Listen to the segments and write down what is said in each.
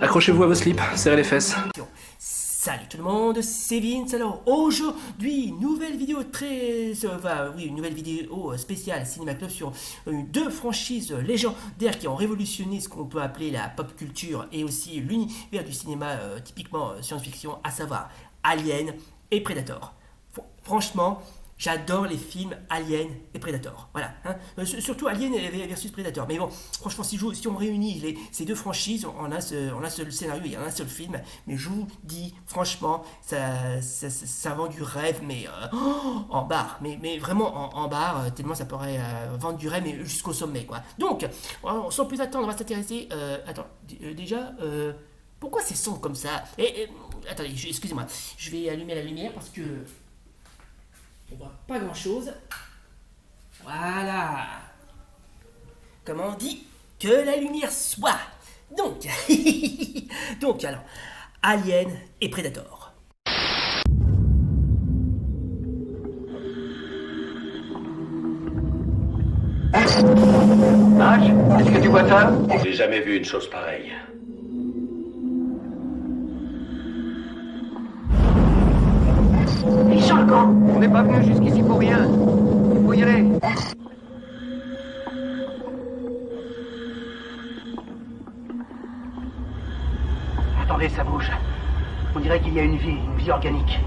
Accrochez-vous à vos slips, serrez les fesses. Salut tout le monde, c'est Vince. Alors aujourd'hui, nouvelle vidéo une nouvelle vidéo spéciale Cinéma Club sur deux franchises légendaires qui ont révolutionné ce qu'on peut appeler la pop culture et aussi l'univers du cinéma typiquement science-fiction, à savoir Alien et Predator. Franchement, j'adore les films Alien et Predator. Voilà. Surtout Alien versus Predator. Mais bon, franchement, si on réunit ces deux franchises, on a un seul scénario et un seul film. Mais je vous dis, franchement, ça vend du rêve, mais en barre. Mais vraiment en barre, tellement ça pourrait vendre du rêve, mais jusqu'au sommet, quoi. Donc, sans plus attendre, on va s'intéresser. Déjà. Pourquoi c'est sombre comme ça? Attendez, excusez-moi. Je vais allumer la lumière parce que on voit pas grand chose. Voilà. Comme on dit, que la lumière soit. Donc, alors, Alien et Predator. Max, est-ce que tu vois ça? J'ai jamais vu une chose pareille. Ils sont le camp. On n'est pas venu jusqu'ici pour rien. Il faut y aller. Attendez, ça bouge. On dirait qu'il y a une vie organique.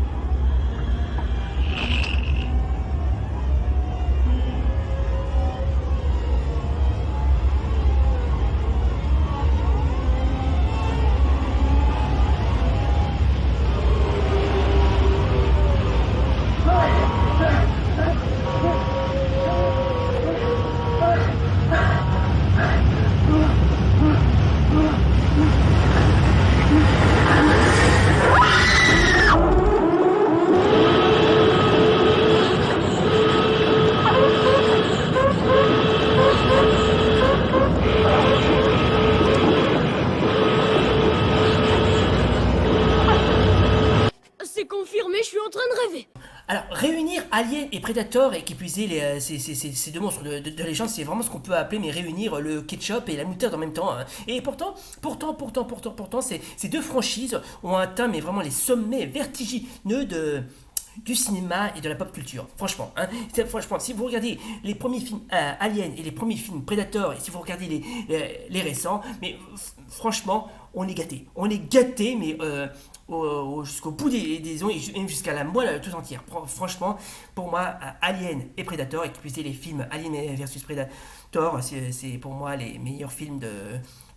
C'est confirmé, je suis en train de rêver. Alors, réunir Alien et Predator et qui puiser ces deux monstres de légende, c'est vraiment ce qu'on peut appeler, mais réunir le ketchup et la moutarde en même temps. Et pourtant, ces deux franchises ont atteint mais vraiment les sommets vertigineux du cinéma et de la pop culture. Franchement, franchement, si vous regardez les premiers films Alien et les premiers films Predator, et si vous regardez les récents, mais franchement, on est gâté. On est gâté, mais jusqu'au bout des ongles et jusqu'à la moelle tout entière. Franchement, pour moi, Alien et Predator, et qui plus est les films Alien versus Predator, c'est pour moi les meilleurs films de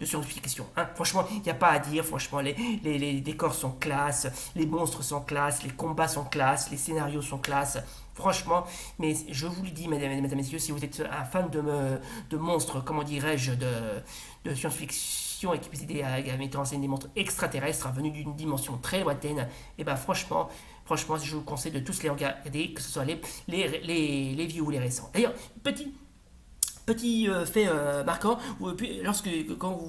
science-fiction. Franchement, il n'y a pas à dire. Franchement, les décors sont classe, les monstres sont classe, les combats sont classe, les scénarios sont classe. Franchement, mais je vous le dis, mesdames, messieurs, si vous êtes un fan de monstres, comment dirais-je, de science-fiction et qui puisse aider à mettre en scène des monstres extraterrestres venus d'une dimension très lointaine, et ben franchement, je vous conseille de tous les regarder, que ce soit les vieux ou les récents. D'ailleurs, petit fait marquant, quand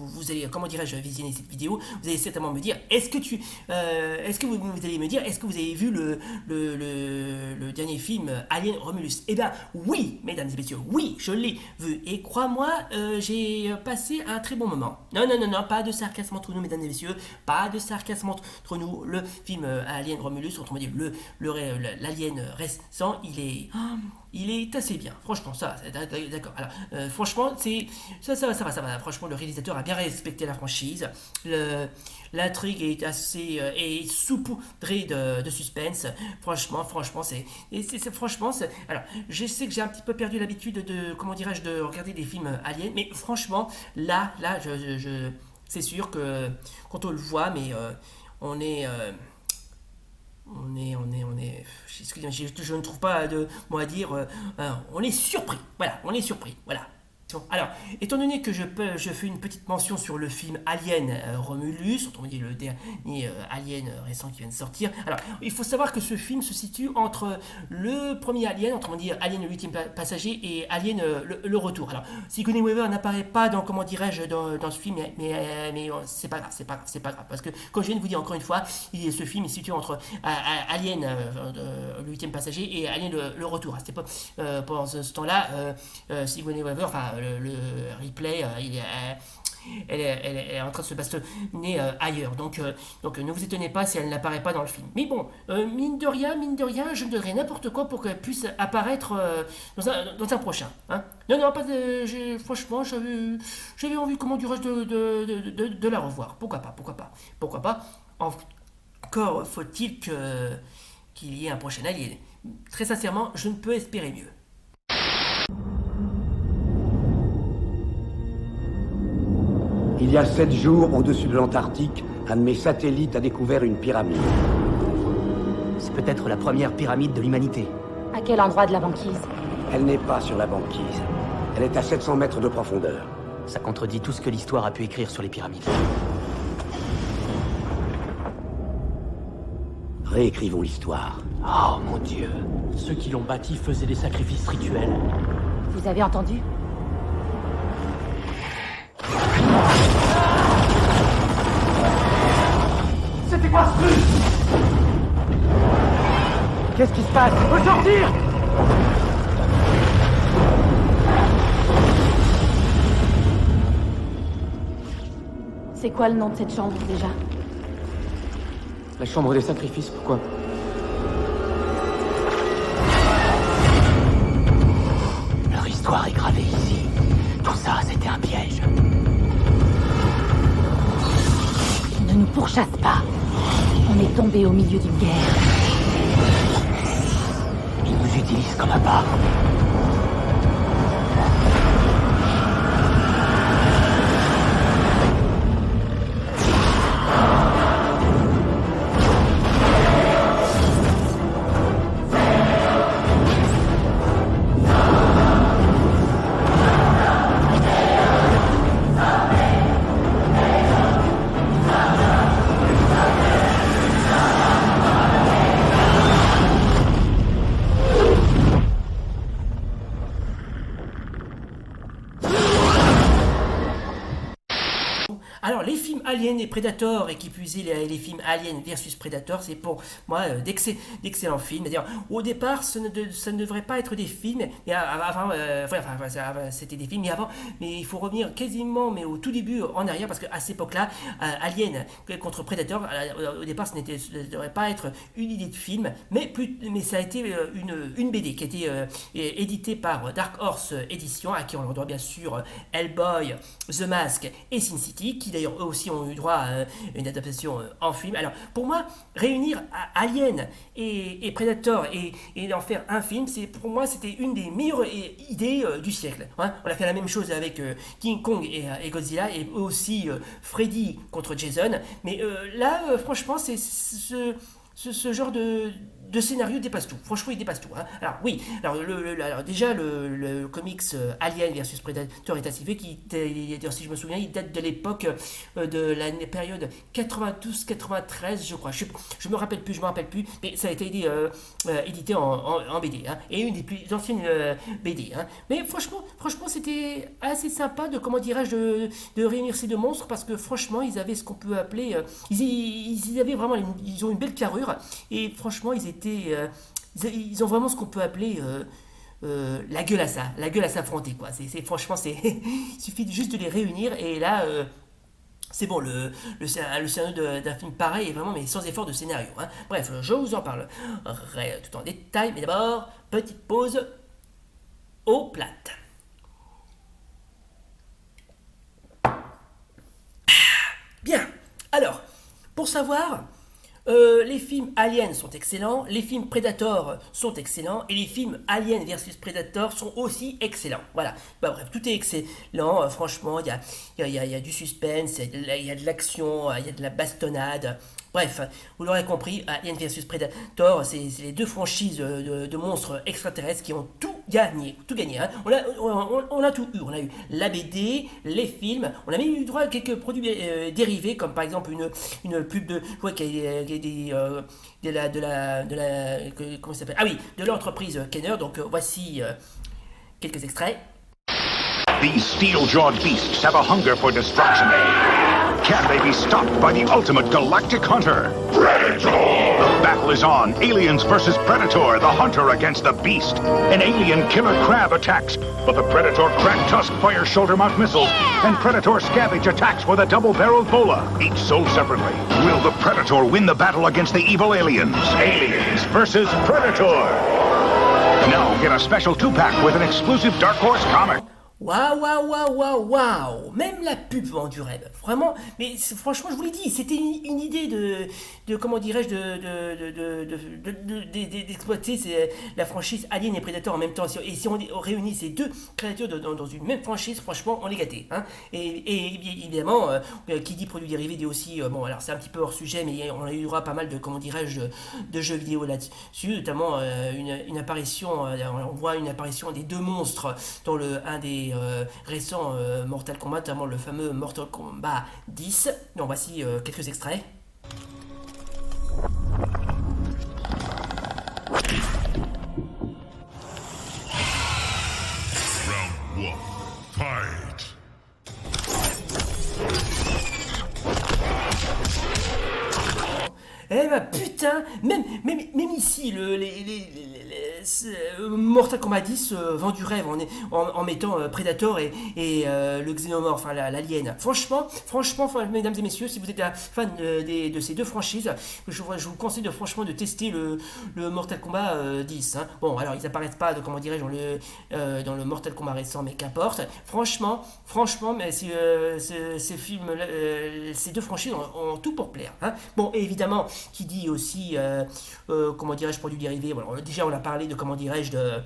vous allez, comment dirais-je, visionner cette vidéo, vous allez certainement me dire, est-ce que vous allez me dire, est-ce que vous avez vu le dernier film Alien Romulus? Eh bien, oui, mesdames et messieurs, oui, je l'ai vu. Et crois-moi, j'ai passé un très bon moment. Non, pas de sarcasme entre nous, mesdames et messieurs, pas de sarcasme entre nous. Le film Alien Romulus, autrement dit, l'Alien récent, il est assez bien, franchement, ça, d'accord. Alors, franchement, ça va. Franchement, le réalisateur a bien respecté la franchise. L'intrigue est assez saupoudrée de suspense. Franchement, alors, je sais que j'ai un petit peu perdu l'habitude de regarder des films aliens, mais franchement, là, c'est sûr que quand on le voit, mais on est. Excusez-moi, je ne trouve pas de mot à dire. On est surpris. Voilà, on est surpris. Voilà. Alors, étant donné que je fais une petite mention sur le film Alien Romulus, autrement dit le dernier Alien récent qui vient de sortir, alors il faut savoir que ce film se situe entre le premier Alien, autrement dit Alien le 8e passager, et Alien le retour. Alors, Sigourney Weaver n'apparaît pas dans, comment dirais-je, dans ce film, mais c'est pas grave, parce que, comme je viens de vous dire encore une fois, ce film est situé entre Alien le 8e passager et Alien le retour. À cette époque, pendant ce temps-là, Sigourney Weaver, enfin, le replay, elle est en train de se bastonner ailleurs. Donc ne vous étonnez pas si elle n'apparaît pas dans le film. Mais bon, mine de rien, je donnerais n'importe quoi pour qu'elle puisse apparaître dans un prochain. Hein. Non, pas de... franchement, j'avais envie, comment dirais-je, de la revoir. Pourquoi pas. Encore faut-il qu'il y ait un prochain Alien. Très sincèrement, je ne peux espérer mieux. Il y a 7 jours, au-dessus de l'Antarctique, un de mes satellites a découvert une pyramide. C'est peut-être la première pyramide de l'humanité. À quel endroit de la banquise? Elle n'est pas sur la banquise. Elle est à 700 mètres de profondeur. Ça contredit tout ce que l'histoire a pu écrire sur les pyramides. Réécrivons l'histoire. Oh mon Dieu. Ceux qui l'ont bâti faisaient des sacrifices rituels. Vous avez entendu? C'était quoi ce truc? Qu'est-ce qui se passe? Faut sortir! C'est quoi le nom de cette chambre, déjà? La chambre des sacrifices, pourquoi? Leur histoire est gravée ici. Tout ça, c'était un piège. Ils ne nous pourchassent pas. On est tombé au milieu d'une guerre. Ils nous utilisent comme un pas. Alors, les films Alien et Predator, et qui plus est les films Alien versus Predator, c'est pour moi d'excellents films. C'est-à-dire, au départ, ça ne devrait pas être des films, mais avant, c'était des films, mais il faut revenir quasiment, mais au tout début, en arrière, parce qu'à cette époque-là, Alien contre Predator, au départ, ça ne devrait pas être une idée de film, mais ça a été une BD qui a été éditée par Dark Horse Edition, à qui on leur doit bien sûr Hellboy, The Mask et Sin City, qui d'ailleurs eux aussi ont eu droit à une adaptation en film. Alors pour moi, réunir Alien et Predator et en faire un film, pour moi c'était une des meilleures idées du siècle. Hein. On a fait la même chose avec King Kong et Godzilla, et aussi Freddy contre Jason, mais là franchement c'est ce genre de scénario dépasse tout. Franchement, il dépasse tout. Hein. Alors oui, alors déjà le comics Alien versus Predator est assez vieux, si je me souviens, il date de l'époque de la période 92-93, je crois. Je me rappelle plus, mais ça a été édité en BD, hein, et une des plus anciennes BD. Hein. Mais franchement, c'était assez sympa de réunir ces deux monstres, parce que franchement, ils avaient ce qu'on peut appeler, ils avaient vraiment, ils ont une belle carrure, et franchement, ils ont vraiment ce qu'on peut appeler la gueule à s'affronter, quoi. Franchement, il suffit juste de les réunir, et là c'est bon, le scénario d'un film pareil est vraiment, mais sans effort de scénario. Hein. Bref, je vous en parlerai tout en détail, mais d'abord, petite pause eau plate. Bien, alors, pour savoir, les films Alien sont excellents, les films Predator sont excellents, et les films Alien versus Predator sont aussi excellents. Voilà, bref, tout est excellent. Franchement, il y a du suspense, il y a de l'action, il y a de la bastonnade. Bref, vous l'aurez compris, Alien vs Predator, c'est les deux franchises de monstres extraterrestres qui ont tout gagné. Hein. On a tout eu. On a eu la BD, les films, on a même eu droit à quelques produits dérivés, comme par exemple une pub de comment ça s'appelle ? Ah oui, de l'entreprise Kenner. Donc voici quelques extraits. These steel-jawed beasts have a hunger for destruction. Can they be stopped by the ultimate galactic hunter? Predator! The battle is on. Aliens versus Predator, the hunter against the beast. An alien killer crab attacks, but the Predator Crack Tusk fires shoulder-mount missiles, and Predator Scavenge attacks with a double-barreled bola, each sold separately. Will the Predator win the battle against the evil aliens? Aliens versus Predator. Now get a special 2-pack with an exclusive Dark Horse comic. Waouh, waouh, waouh, waouh, waouh. Même la pub vend du rêve. Vraiment, mais franchement, je vous l'ai dit, c'était une idée de comment dirais-je, d'exploiter la franchise Alien et Predator en même temps. Et si on réunit ces deux créatures dans une même franchise, franchement, on est gâté. Hein. Et évidemment, qui dit produits dérivés dit aussi, bon, alors c'est un petit peu hors sujet, mais on y aura pas mal de, comment dirais-je, de jeux vidéo là-dessus, notamment une apparition, on voit une apparition des deux monstres dans un des récents Mortal Kombat, notamment le fameux Mortal Kombat 10. Donc voici quelques extraits. Round 1. Fight. Eh bah putain, même ici, Mortal Kombat 10 vend du rêve en mettant Predator et le Xenomorph, enfin l'alien. Franchement, mesdames et messieurs, si vous êtes fan de ces deux franchises, je vous conseille franchement de tester le Mortal Kombat 10. Hein. Bon, alors ils apparaissent pas, comment dirais-je, dans le Mortal Kombat récent, mais qu'importe. Franchement, mais ces films, ces deux franchises ont tout pour plaire. Hein. Bon, et évidemment, qui dit aussi, comment dirais-je, produits dérivés. Voilà, déjà, on a parlé de, comment dirais-je, de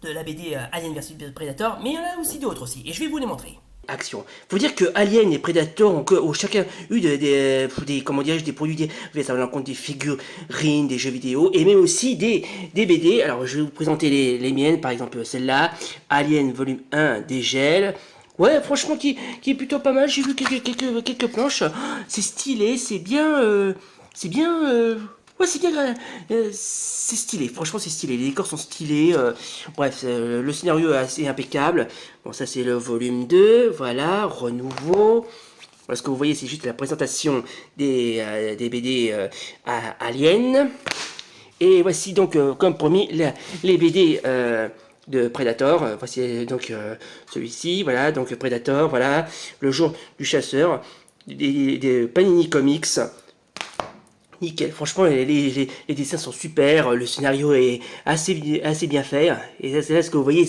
la BD Alien vs Predator, mais il y en a aussi d'autres aussi, et je vais vous les montrer. Action. Faut dire que Alien et Predator ont chacun eu des comment dirais-je, des produits dérivés. Ça va en compte des figurines, des jeux vidéo, et même aussi des BD. Alors, je vais vous présenter les miennes, par exemple celle-là, Alien volume 1 des gels. Ouais, franchement, qui est plutôt pas mal. J'ai vu quelques planches. C'est stylé, c'est bien. Ouais, c'est bien. C'est stylé. Franchement, c'est stylé. Les décors sont stylés. Bref, le scénario est assez impeccable. Bon, ça, c'est le volume 2. Voilà, renouveau. Voilà, ce que vous voyez, c'est juste la présentation des BD Alien. Et voici donc, comme promis, les BD de Predator. Voici donc celui-ci. Voilà, donc Predator. Voilà, le jour du chasseur. Des Panini Comics. Nickel, franchement les dessins sont super, le scénario est assez bien fait, et ça c'est là ce que vous voyez,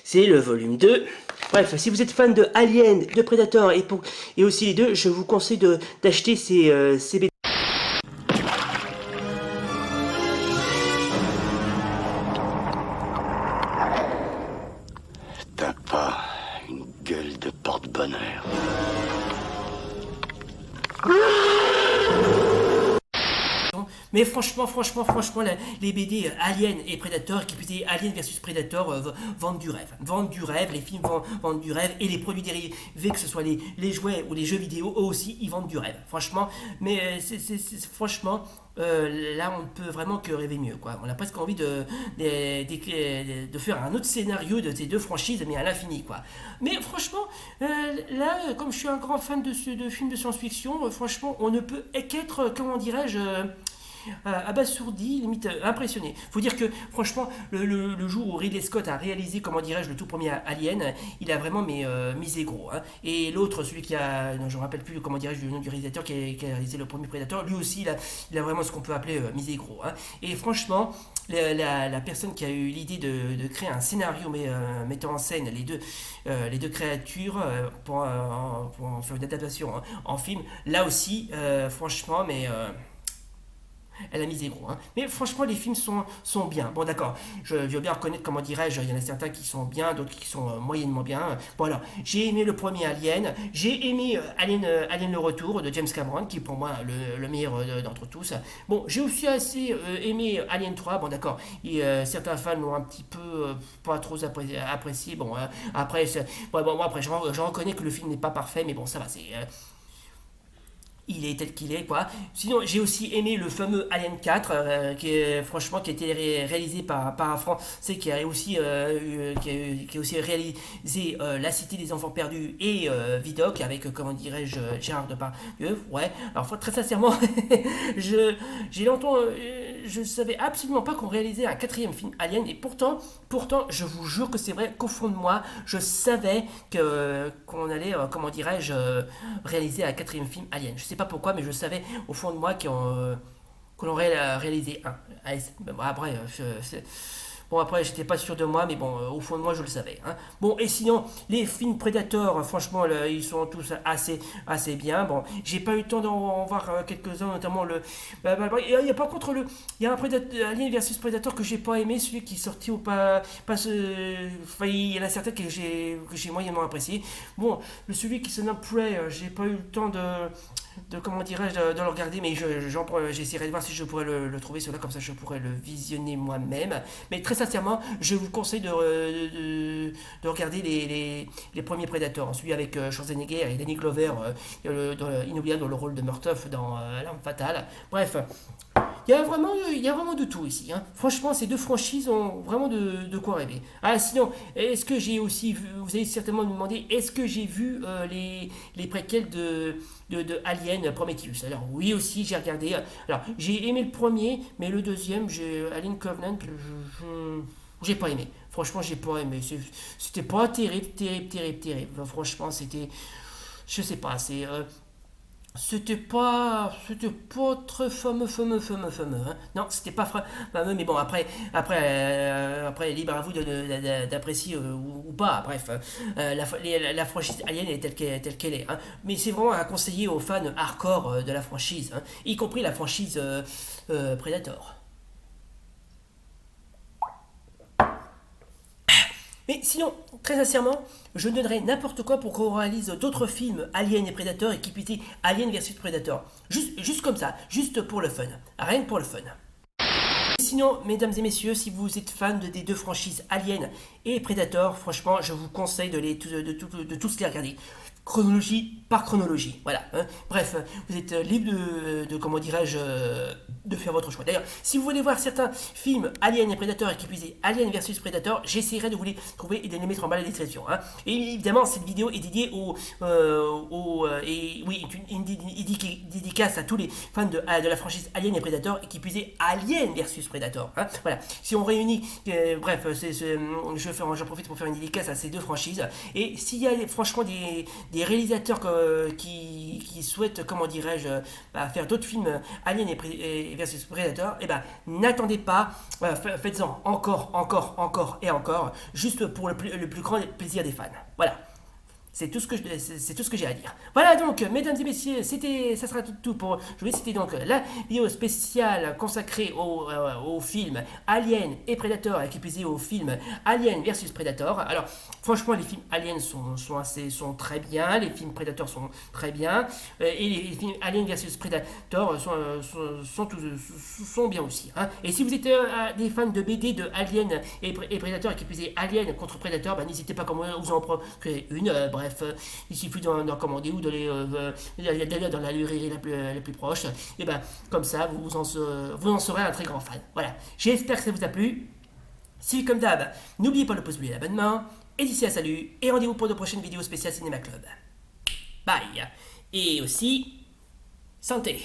c'est le volume 2. Bref, si vous êtes fan de Alien, de Predator et aussi les deux, je vous conseille d'acheter ces BD. T'as pas une gueule de porte-bonheur. Mais franchement, les BD Alien et Predator, qui plus est Alien versus Predator, vendent du rêve. Les films vendent du rêve, et les produits dérivés, que ce soit les jouets ou les jeux vidéo, eux aussi, ils vendent du rêve. Franchement, mais franchement, là, on ne peut vraiment que rêver mieux, quoi. On a presque envie de faire un autre scénario de ces deux franchises, mais à l'infini, quoi. Mais franchement, là, comme je suis un grand fan de films de science-fiction, franchement, on ne peut qu'être, comment dirais-je, abasourdi, limite impressionné. Faut dire que franchement, le jour où Ridley Scott a réalisé, comment dirais-je, le tout premier Alien, il a vraiment misé gros. Hein. Et l'autre, celui qui a, non, je ne me rappelle plus, comment dirais-je, le nom du réalisateur qui a réalisé le premier Predator, lui aussi, il a vraiment ce qu'on peut appeler misé gros. Hein. Et franchement, la personne qui a eu l'idée de créer un scénario mettant en scène les deux créatures pour en faire une adaptation en film, là aussi, franchement, elle a misé gros, hein. Mais franchement, les films sont bien. Bon, d'accord, je veux bien reconnaître, comment dirais-je, il y en a certains qui sont bien, d'autres qui sont moyennement bien. Bon, alors, j'ai aimé le premier Alien, j'ai aimé Alien le Retour de James Cameron, qui est pour moi le meilleur d'entre tous. Bon, j'ai aussi assez aimé Alien 3, bon, d'accord, certains fans l'ont un petit peu pas trop apprécié. Bon, après, après, je reconnais que le film n'est pas parfait, mais bon, ça va, il est tel qu'il est, quoi. Sinon, j'ai aussi aimé le fameux Alien 4, franchement, qui a été réalisé par un Français qui a aussi réalisé La Cité des Enfants Perdus et Vidocq, avec, comment dirais-je, Gérard Depardieu. Ouais, alors très sincèrement, j'ai longtemps, je savais absolument pas qu'on réalisait un 4e film Alien, et pourtant, je vous jure que c'est vrai qu'au fond de moi, je savais qu'on allait, comment dirais-je, réaliser un 4e film Alien. Je sais pas pourquoi, mais je savais au fond de moi qu'on aurait réalisé un. Après, après, j'étais pas sûr de moi, mais bon, au fond de moi, je le savais. Hein. Bon, et sinon, les films Predator, franchement, ils sont tous assez bien. Bon, j'ai pas eu le temps d'en voir quelques-uns, notamment le. Il y a par contre il y a un Alien versus Predator que j'ai pas aimé, celui qui est sorti ou pas. Il y en a certains que j'ai moyennement apprécié. Bon, celui qui se nomme Prey, j'ai pas eu le temps de comment dirais-je, de le regarder, mais j'essaierai de voir si je pourrais le trouver, cela comme ça je pourrais le visionner moi-même. Mais très sincèrement, je vous conseille de regarder les premiers Predators, celui avec Schwarzenegger et Danny Glover, inoubliable dans le rôle de Murtaugh dans L'Arme Fatale. Bref, il y a vraiment de tout ici. Hein. Franchement, ces deux franchises ont vraiment de quoi rêver. Ah, sinon, est-ce que j'ai aussi vu, vous allez certainement me demander, est-ce que j'ai vu les préquels de Alien Prometheus? Alors oui aussi, j'ai regardé. Alors j'ai aimé le premier, mais le deuxième, Alien Covenant, j'ai pas aimé. Franchement, j'ai pas aimé. C'était pas terrible. Franchement, c'était, je sais pas, c'était pas très fameux. Hein. Non, c'était pas fameux, mais bon, après, libre à vous d'apprécier ou pas. Bref, la franchise Alien est telle qu'elle est. Hein. Mais c'est vraiment à conseiller aux fans hardcore de la franchise, hein, y compris la franchise Predator. Mais sinon, très sincèrement, je donnerais n'importe quoi pour qu'on réalise d'autres films Alien et Predator et qui puissent Alien versus Predator. Juste comme ça, juste pour le fun. Rien que pour le fun. Sinon, mesdames et messieurs, si vous êtes fans des deux franchises Alien et Predator, franchement, je vous conseille de tous les regarder. Chronologie par chronologie, voilà. Hein. Bref, vous êtes libre de comment dirais-je, de faire votre choix. D'ailleurs, si vous voulez voir certains films Alien et Predator et qui puissent Alien versus Predator, j'essaierai de vous les trouver et de les mettre en bas de la description. Hein. Et évidemment, cette vidéo est dédiée une dédicace à tous les fans de la franchise Alien et Predator et qui puissent Alien versus Predator. Hein. Voilà. Si on réunit, j'en profite pour faire une dédicace à ces deux franchises. Et s'il y a franchement des réalisateurs qui souhaitent, comment dirais-je, faire d'autres films Alien et versus Predator, n'attendez pas, faites-en encore, juste pour le plus grand plaisir des fans. Voilà. C'est tout ce que j'ai à dire. Voilà donc, mesdames et messieurs, ça sera tout pour aujourd'hui. C'était donc la vidéo spéciale consacrée au film Alien et Predator, qui plus est au film Alien versus Predator. Alors, franchement, les films Alien sont très bien, les films Predator sont très bien, et les films Alien versus Predator sont bien aussi. Hein. Et si vous êtes des fans de BD de Alien et Predator, et qui plus est Alien contre Predator, n'hésitez pas à vous en procurer une. Bref, il suffit d'en commander ou d'aller dans la librairie la plus proche. Et comme ça, vous en serez un très grand fan. Voilà. J'espère que ça vous a plu. Si comme d'hab, n'oubliez pas le pouce bleu et l'abonnement. Et d'ici là, salut. Et rendez-vous pour de prochaines vidéos spéciales Cinéma Club. Bye. Et aussi, santé.